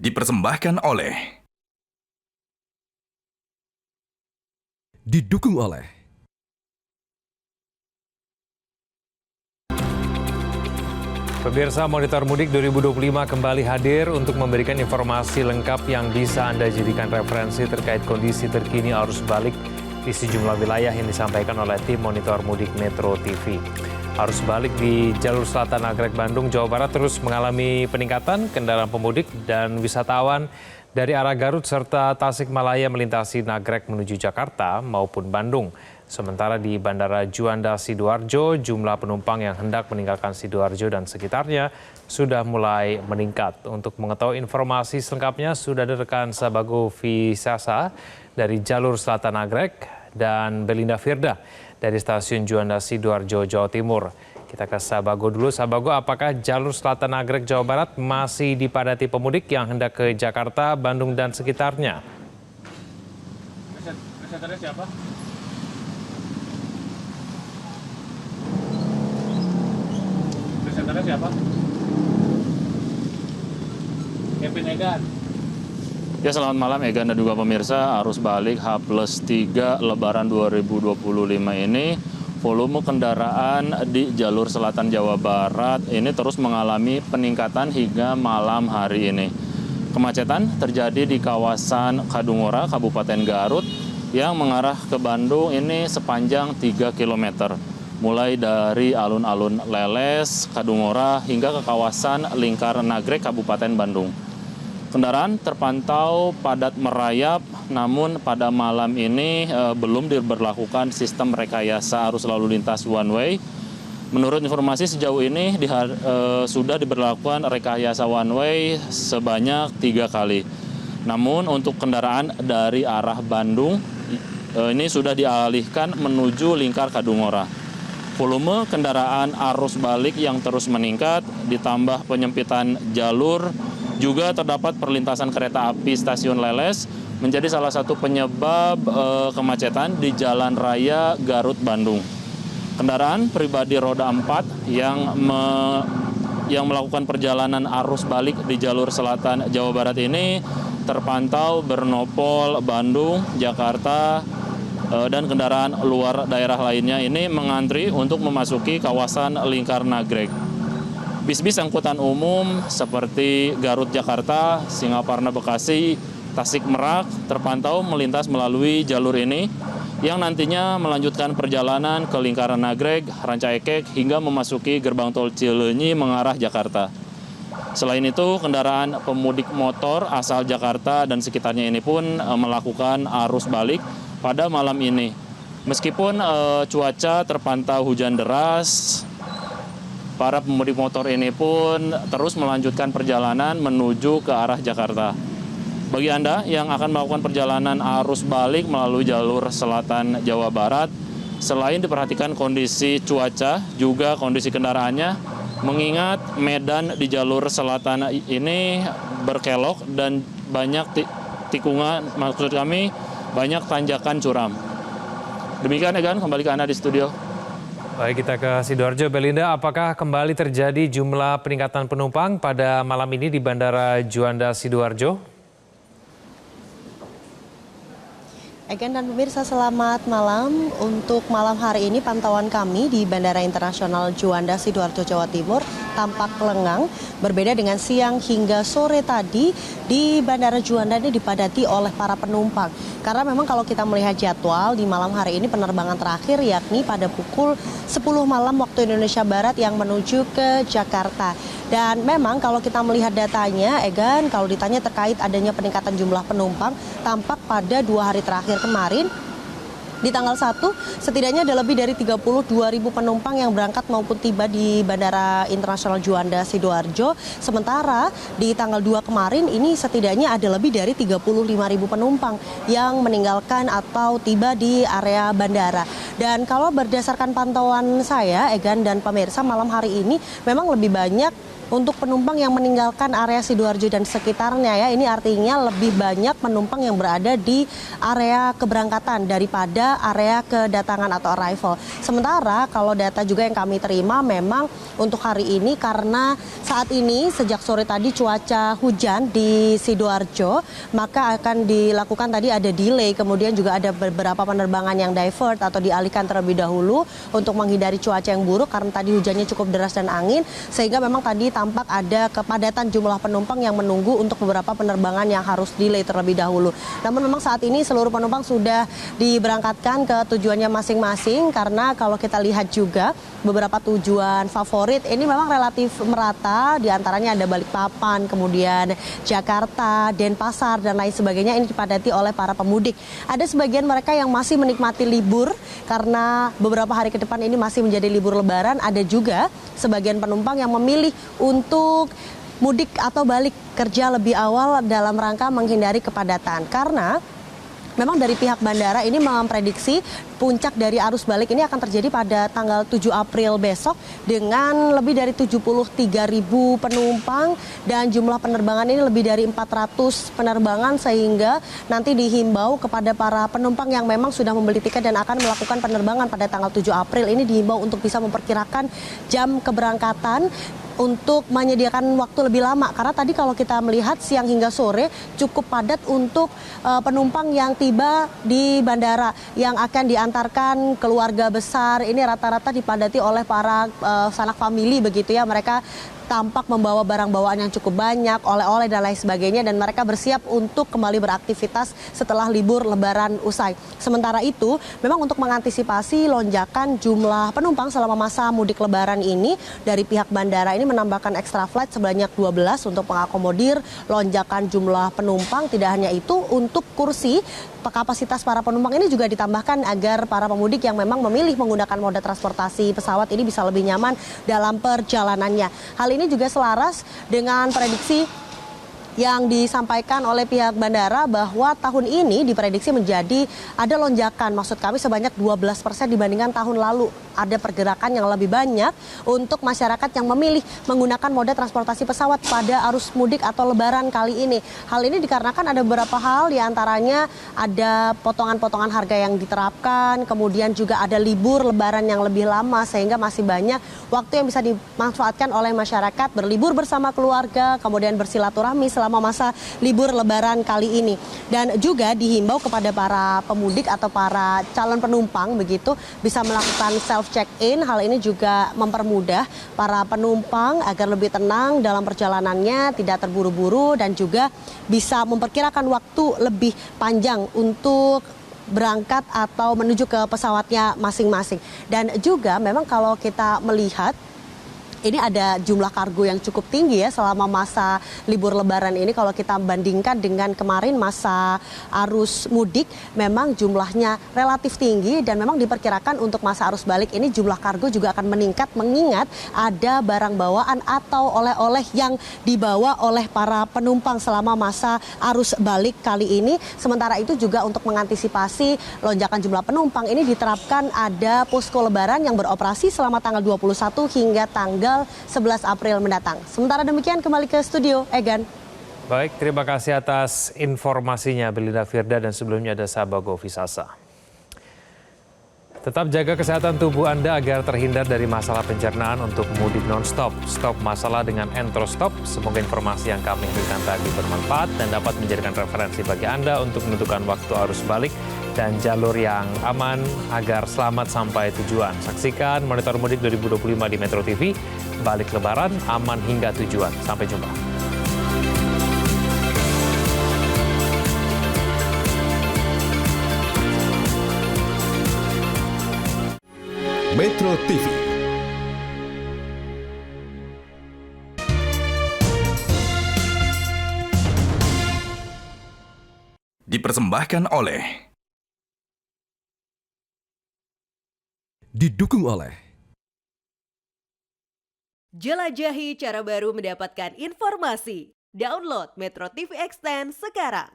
Dipersembahkan oleh Didukung oleh Pemirsa, Monitor Mudik 2025 kembali hadir untuk memberikan informasi lengkap yang bisa Anda jadikan referensi terkait kondisi terkini arus balik di sejumlah wilayah yang disampaikan oleh tim Monitor Mudik Metro TV. Arus balik di jalur selatan Nagrek, Bandung, Jawa Barat terus mengalami peningkatan kendaraan pemudik dan wisatawan dari arah Garut serta Tasikmalaya melintasi Nagrek menuju Jakarta maupun Bandung. Sementara di Bandara Juanda Sidoarjo, jumlah penumpang yang hendak meninggalkan Sidoarjo dan sekitarnya sudah mulai meningkat. Untuk mengetahui informasi selengkapnya, sudah ada rekan Sabago Visasa dari jalur selatan Nagrek dan Belinda Firda dari stasiun Juanda Sidoarjo, Jawa Timur. Kita ke Sabago dulu. Sabago, apakah jalur selatan Nagrek, Jawa Barat masih dipadati pemudik yang hendak ke Jakarta, Bandung, dan sekitarnya? Presentatornya siapa? Presenternya siapa? Kevin Egan. Ya, selamat malam Egan dan juga pemirsa. Arus balik H+3 Lebaran 2025 ini volume kendaraan di jalur selatan Jawa Barat ini terus mengalami peningkatan hingga malam hari ini. Kemacetan terjadi di kawasan Kadungora, Kabupaten Garut yang mengarah ke Bandung ini sepanjang 3 km. Mulai dari alun-alun Leles, Kadungora hingga ke kawasan Lingkar Nagrek, Kabupaten Bandung. Kendaraan terpantau padat merayap, namun pada malam ini belum diberlakukan sistem rekayasa arus lalu lintas one way. Menurut informasi sejauh ini sudah diberlakukan rekayasa one way sebanyak 3 kali. Namun untuk kendaraan dari arah Bandung ini sudah dialihkan menuju Lingkar Kadungora. Volume kendaraan arus balik yang terus meningkat, ditambah penyempitan jalur, juga terdapat perlintasan kereta api stasiun Leles, menjadi salah satu penyebab kemacetan di Jalan Raya Garut-Bandung. Kendaraan pribadi roda 4 yang melakukan perjalanan arus balik di jalur selatan Jawa Barat ini terpantau bernopol Bandung, Jakarta, dan kendaraan luar daerah lainnya ini mengantri untuk memasuki kawasan Lingkar Nagrek. Bis-bis angkutan umum seperti Garut Jakarta, Singaparna Bekasi, Tasik Merak terpantau melintas melalui jalur ini yang nantinya melanjutkan perjalanan ke Lingkar Nagrek, Ranca Ekek hingga memasuki gerbang tol Cileunyi mengarah Jakarta. Selain itu, kendaraan pemudik motor asal Jakarta dan sekitarnya ini pun melakukan arus balik pada malam ini. Meskipun cuaca terpantau hujan deras, para pemudik motor ini pun terus melanjutkan perjalanan menuju ke arah Jakarta. Bagi Anda yang akan melakukan perjalanan arus balik melalui jalur selatan Jawa Barat, selain diperhatikan kondisi cuaca, juga kondisi kendaraannya, mengingat medan di jalur selatan ini berkelok dan banyak tikungan, maksud kami banyak tanjakan curam. Demikian Egan, kembali ke Anda di studio. Baik, kita ke Sidoarjo. Belinda, apakah kembali terjadi jumlah peningkatan penumpang pada malam ini di Bandara Juanda Sidoarjo? Egan dan pemirsa, selamat malam. Untuk malam hari ini pantauan kami di Bandara Internasional Juanda Sidoarjo, Jawa Timur tampak lengang. Berbeda dengan siang hingga sore tadi, di Bandara Juanda ini dipadati oleh para penumpang. Karena memang kalau kita melihat jadwal di malam hari ini penerbangan terakhir yakni pada pukul 10 malam waktu Indonesia Barat yang menuju ke Jakarta. Dan memang kalau kita melihat datanya, Egan, kalau ditanya terkait adanya peningkatan jumlah penumpang, tampak pada 2 hari terakhir kemarin, di tanggal 1, setidaknya ada lebih dari 32.000 penumpang yang berangkat maupun tiba di Bandara Internasional Juanda Sidoarjo. Sementara di tanggal 2 kemarin ini setidaknya ada lebih dari 35.000 penumpang yang meninggalkan atau tiba di area bandara. Dan kalau berdasarkan pantauan saya, Egan dan pemirsa, malam hari ini memang lebih banyak untuk penumpang yang meninggalkan area Sidoarjo dan sekitarnya ya. Ini artinya lebih banyak penumpang yang berada di area keberangkatan daripada area kedatangan atau arrival. Sementara kalau data juga yang kami terima memang untuk hari ini karena saat ini sejak sore tadi cuaca hujan di Sidoarjo, maka akan dilakukan tadi ada delay, kemudian juga ada beberapa penerbangan yang divert atau dialihkan terlebih dahulu untuk menghindari cuaca yang buruk karena tadi hujannya cukup deras dan angin, sehingga memang tadi tampak ada kepadatan jumlah penumpang yang menunggu untuk beberapa penerbangan yang harus delay terlebih dahulu. Namun memang saat ini seluruh penumpang sudah diberangkatkan ke tujuannya masing-masing karena kalau kita lihat juga beberapa tujuan favorit ini memang relatif merata, diantaranya ada Balikpapan, kemudian Jakarta, Denpasar dan lain sebagainya ini dipadati oleh para pemudik. Ada sebagian mereka yang masih menikmati libur karena beberapa hari ke depan ini masih menjadi libur lebaran, ada juga sebagian penumpang yang memilih untuk mudik atau balik kerja lebih awal dalam rangka menghindari kepadatan. Karena memang dari pihak bandara ini memprediksi puncak dari arus balik ini akan terjadi pada tanggal 7 April besok dengan lebih dari 73.000 penumpang dan jumlah penerbangan ini lebih dari 400 penerbangan, sehingga nanti dihimbau kepada para penumpang yang memang sudah membeli tiket dan akan melakukan penerbangan pada tanggal 7 April ini dihimbau untuk bisa memperkirakan jam keberangkatan untuk menyediakan waktu lebih lama karena tadi kalau kita melihat siang hingga sore cukup padat untuk penumpang yang tiba di bandara yang akan diantarkan keluarga besar. Ini rata-rata dipadati oleh para sanak famili begitu ya, mereka tampak membawa barang bawaan yang cukup banyak, oleh-oleh dan lain sebagainya, dan mereka bersiap untuk kembali beraktivitas setelah libur lebaran usai. Sementara itu, memang untuk mengantisipasi lonjakan jumlah penumpang selama masa mudik lebaran ini, dari pihak bandara ini menambahkan extra flight sebanyak 12 untuk mengakomodir lonjakan jumlah penumpang. Tidak hanya itu, untuk kursi kapasitas para penumpang ini juga ditambahkan agar para pemudik yang memang memilih menggunakan moda transportasi pesawat ini bisa lebih nyaman dalam perjalanannya. Hal ini juga selaras dengan prediksi yang disampaikan oleh pihak bandara bahwa tahun ini diprediksi menjadi ada lonjakan, maksud kami sebanyak 12% dibandingkan tahun lalu. Ada pergerakan yang lebih banyak untuk masyarakat yang memilih menggunakan moda transportasi pesawat pada arus mudik atau lebaran kali ini. Hal ini dikarenakan ada beberapa hal, diantaranya ada potongan-potongan harga yang diterapkan, kemudian juga ada libur lebaran yang lebih lama sehingga masih banyak waktu yang bisa dimanfaatkan oleh masyarakat berlibur bersama keluarga, kemudian bersilaturahmi selama masa libur lebaran kali ini. Dan juga dihimbau kepada para pemudik atau para calon penumpang begitu bisa melakukan self check-in. Hal ini juga mempermudah para penumpang agar lebih tenang dalam perjalanannya, tidak terburu-buru dan juga bisa memperkirakan waktu lebih panjang untuk berangkat atau menuju ke pesawatnya masing-masing. Dan juga memang kalau kita melihat ini ada jumlah kargo yang cukup tinggi ya selama masa libur lebaran ini. Kalau kita bandingkan dengan kemarin masa arus mudik, memang jumlahnya relatif tinggi dan memang diperkirakan untuk masa arus balik ini jumlah kargo juga akan meningkat mengingat ada barang bawaan atau oleh-oleh yang dibawa oleh para penumpang selama masa arus balik kali ini. Sementara itu juga untuk mengantisipasi lonjakan jumlah penumpang ini diterapkan ada posko lebaran yang beroperasi selama tanggal 21 hingga tanggal 11 April mendatang. Sementara demikian kembali ke studio, Egan. Baik, terima kasih atas informasinya Belinda Firda dan sebelumnya ada Sabago Visasa. Tetap jaga kesehatan tubuh Anda agar terhindar dari masalah pencernaan untuk mudik non-stop. Stop masalah dengan Entrostop. Semoga informasi yang kami berikan tadi bermanfaat dan dapat menjadikan referensi bagi Anda untuk menentukan waktu arus balik dan jalur yang aman agar selamat sampai tujuan. Saksikan Monitor Mudik 2025 di Metro TV. Balik lebaran, aman hingga tujuan. Sampai jumpa. Metro TV. Dipersembahkan oleh, didukung oleh jelajahi cara baru mendapatkan informasi. Download Metro TV Extend sekarang.